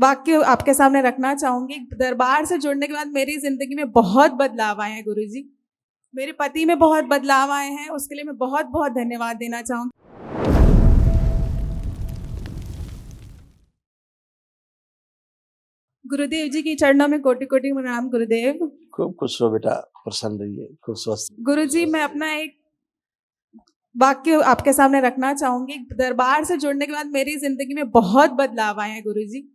वाक्य आपके सामने रखना चाहूंगी। दरबार से जुड़ने के बाद मेरी जिंदगी में बहुत बदलाव आए हैं गुरुजी। मेरे पति में बहुत बदलाव आए हैं, उसके लिए मैं बहुत बहुत धन्यवाद देना चाहूंगी। गुरुदेव जी की चरणों में कोटि कोटि प्रणाम गुरुदेव। खूब खुश रहो बेटा, प्रसन्न रहिए, खूब स्वस्थ। गुरुजी मैं अपना एक वाक्य आपके सामने रखना चाहूंगी। दरबार से जुड़ने के बाद मेरी जिंदगी में बहुत बदलाव आए हैं गुरुजी।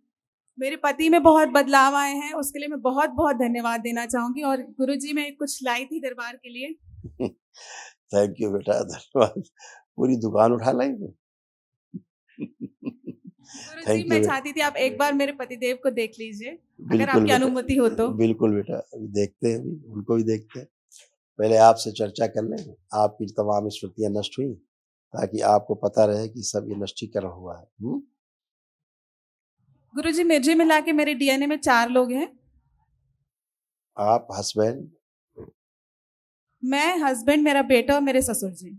मेरे पति में बहुत बदलाव आए हैं, उसके लिए मैं बहुत बहुत धन्यवाद देना चाहूंगी। और गुरुजी मैं कुछ लाई थी दरबार के लिए। थैंक यू बेटा, धन्यवाद। पूरी दुकान उठा लाई तू। गुरुजी मैं चाहती थी आप एक बार मेरे पतिदेव को देख लीजिए, अगर बिल्कुल आपकी बेटा, अनुमति हो तो। बिल्कुल बेटा, अभी देखते हैं, अभी उनको भी देखते हैं। पहले आपसे चर्चा कर लें, आपकी तमाम स्मृतियां नष्ट हुई, ताकि आपको पता रहे कि सब ये नष्टीकरण हुआ है। गुरुजी मुझे मिला के मेरे डीएनए में 4 लोग हैं। आप, हस्बैंड, मैं, हस्बैंड, मेरा बेटा और मेरे ससुर जी।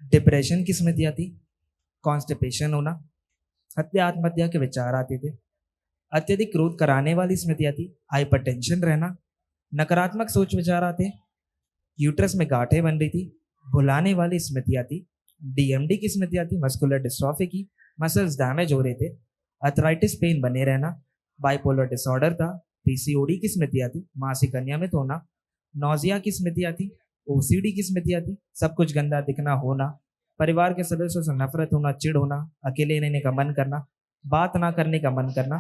डिप्रेशन की स्मृतियाँ थी, कॉन्स्टिपेशन होना, हत्या आत्महत्या के विचार आते थे, अत्यधिक क्रोध कराने वाली स्मृतियाँ थी, हाइपरटेंशन रहना, नकारात्मक सोच विचार आते, यूट्रस में गांठें बन रही थी, भुलाने वाली स्मृतियाँ थी, डीएमडी की स्मृतियाँ थी, मस्कुलर डिस्ट्रॉफी की, मसल्स डैमेज हो रहे थे, अर्थराइटिस पेन बने रहना, बाइपोलर डिसऑर्डर था, पीसीओडी की स्मृतियाँ थी, मासिक अनियमित होना, नौजिया की स्मृतियाँ थी, ओसीडी की स्मृतियाँ थी, सब कुछ गंदा दिखना होना, परिवार के सदस्यों से नफरत होना, चिढ़ होना, अकेले रहने का मन करना, बात ना करने का मन करना,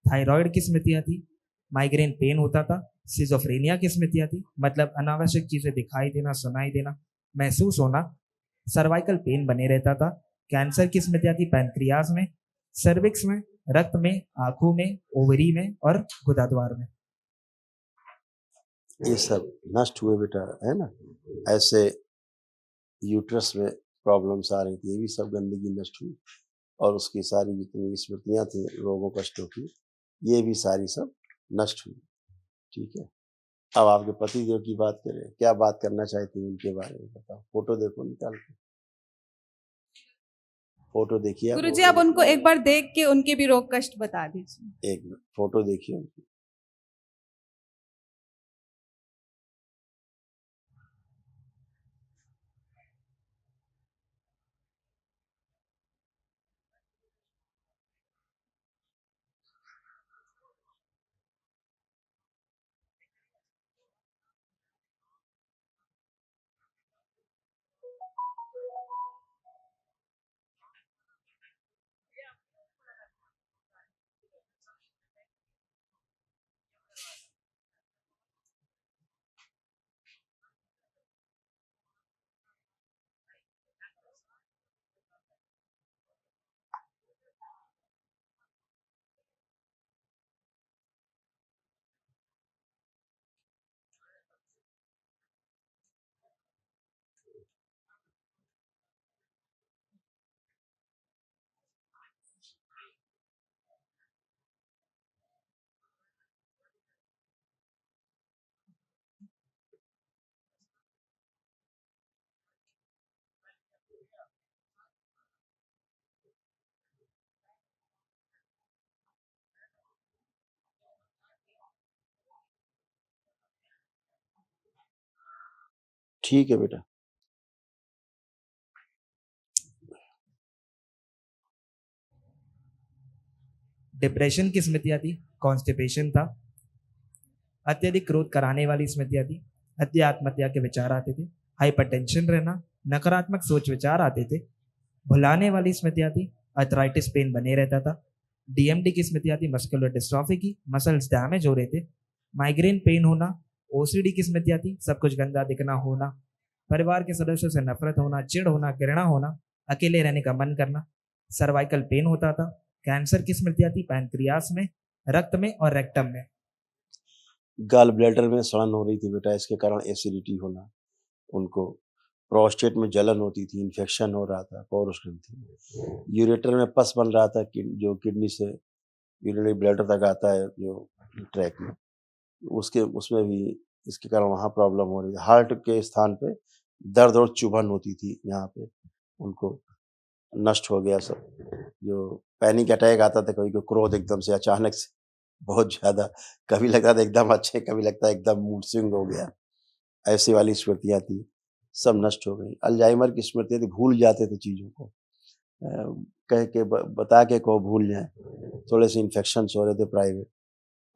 थायराइड की स्मृतियाँ थी, माइग्रेन पेन होता था, सिजोफ्रेनिया की स्मृतियाँ थी, मतलब अनावश्यक चीजें दिखाई देना, सुनाई देना, महसूस होना, सर्वाइकल पेन बने रहता था, कैंसर की स्मृतियाँ थी, पैनक्रियाज में, सर्विक्स में, रक्त में, आंखों में, ओवरी में और गुदाद्वार में। ये सब नष्ट हुए बेटा, है ना। ऐसे यूट्रस में प्रॉब्लम्स आ रही थी, ये भी सब गंदगी नष्ट हुई, और उसकी सारी जितनी स्मृतियां थी रोगों कष्टों की, ये भी सारी सब नष्ट हुई। ठीक है, अब आपके पति देव की बात करें, क्या बात करना चाहती हैं उनके बारे में बताओ। फोटो देखो निकाल के, फोटो देखिए आप। गुरुजी आप उनको एक बार देख के उनके भी रोग कष्ट बता दीजिए। एक मिनट, फोटो देखिए उनकी। ठीक है बेटा। डिप्रेशन की स्मृतियाँ थी, कॉन्स्टिपेशन था, अत्यधिक क्रोध कराने वाली स्मृतियाँ थी, हत्या आत्महत्या के विचार आते थे, हाइपरटेंशन रहना, नकारात्मक सोच विचार आते थे, भुलाने वाली स्मृतियाँ थी, अर्थराइटिस पेन बने रहता था, डीएमडी की स्मृतियाँ थी, मस्कुलर डिस्ट्रॉफी की, मसल्स डैमेज हो रहे थे, माइग्रेन पेन होना, ओसीडी की स्मृतियाँ थी, सब कुछ गंदा दिखना होना, परिवार के सदस्यों से नफरत होना, चिढ़ होना, घृणा होना, अकेले रहने का मन करना, सर्वाइकल पेन होता था, कैंसर की स्मृतियाँ थी, पैनक्रियास में, रक्त में और रेक्टम में। गॉल ब्लैडर में सड़न हो रही थी बेटा, इसके कारण एसिडिटी होना, उनको प्रोस्टेट में जलन होती थी, इन्फेक्शन हो रहा था, पौरुष ग्रंथि में, यूरेटर में पस बन रहा था, जो किडनी से यूरिनरी ब्लैडर तक आता है, जो ट्रैक में, उसके उसमें भी इसके कारण वहाँ प्रॉब्लम हो रही थी। हार्ट के स्थान पे दर्द और चुभन होती थी यहाँ पे उनको, नष्ट हो गया सब। जो पैनिक अटैक आता था, कभी कोई क्रोध एकदम से अचानक से बहुत ज़्यादा, कभी लगता था एकदम अच्छे, कभी लगता है एकदम मूड स्विंग हो गया, ऐसी वाली स्मृतियाँ थी, सब नष्ट हो गई। अल्जाइमर की स्मृतियाँ थी, भूल जाते थे चीज़ों को, कह के बता के को भूल जाएँ। थोड़े से इन्फेक्शंस हो रहे थे प्राइवेट,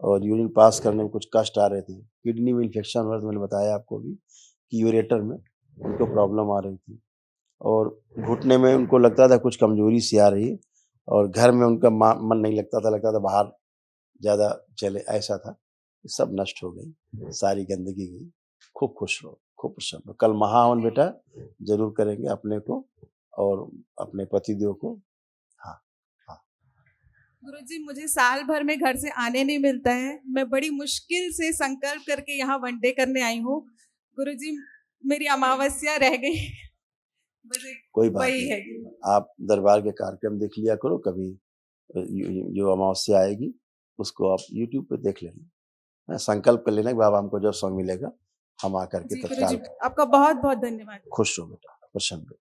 और यूरिन पास करने में कुछ कष्ट आ रहे थे। किडनी में इन्फेक्शन हो रहा था, मैंने बताया आपको भी कि यूरेटर में उनको प्रॉब्लम आ रही थी, और घुटने में उनको लगता था कुछ कमज़ोरी सी आ रही है, और घर में उनका मन नहीं लगता था बाहर ज़्यादा चले, ऐसा था। सब नष्ट हो गई, सारी गंदगी गई। खूब खुश रहो, खूब प्रसन्न रहो। कल महाहवन बेटा ज़रूर करेंगे अपने को और अपने पतिदेव को। हाँ, हाँ। गुरुजी, मुझे साल भर में घर से आने नहीं मिलता है। मैं बड़ी मुश्किल से संकल्प करके यहाँ वनडे करने आई हूँ। गुरुजी, मेरी अमावस्या रह गई। मुझे कोई बात वही नहीं, है। आप दरबार के कार्यक्रम देख लिया करो कभी। जो अमावस्या आएगी उसको आप यूट्यूब पे देख लेना। संकल्प कर लेना कि बाबा हमको जब समय मिलेगा हम आकर के जी तत्काल। गुरुजी, आपका बहुत बहुत धन्यवाद। खुश रहो बेटा, प्रसन्न रहो।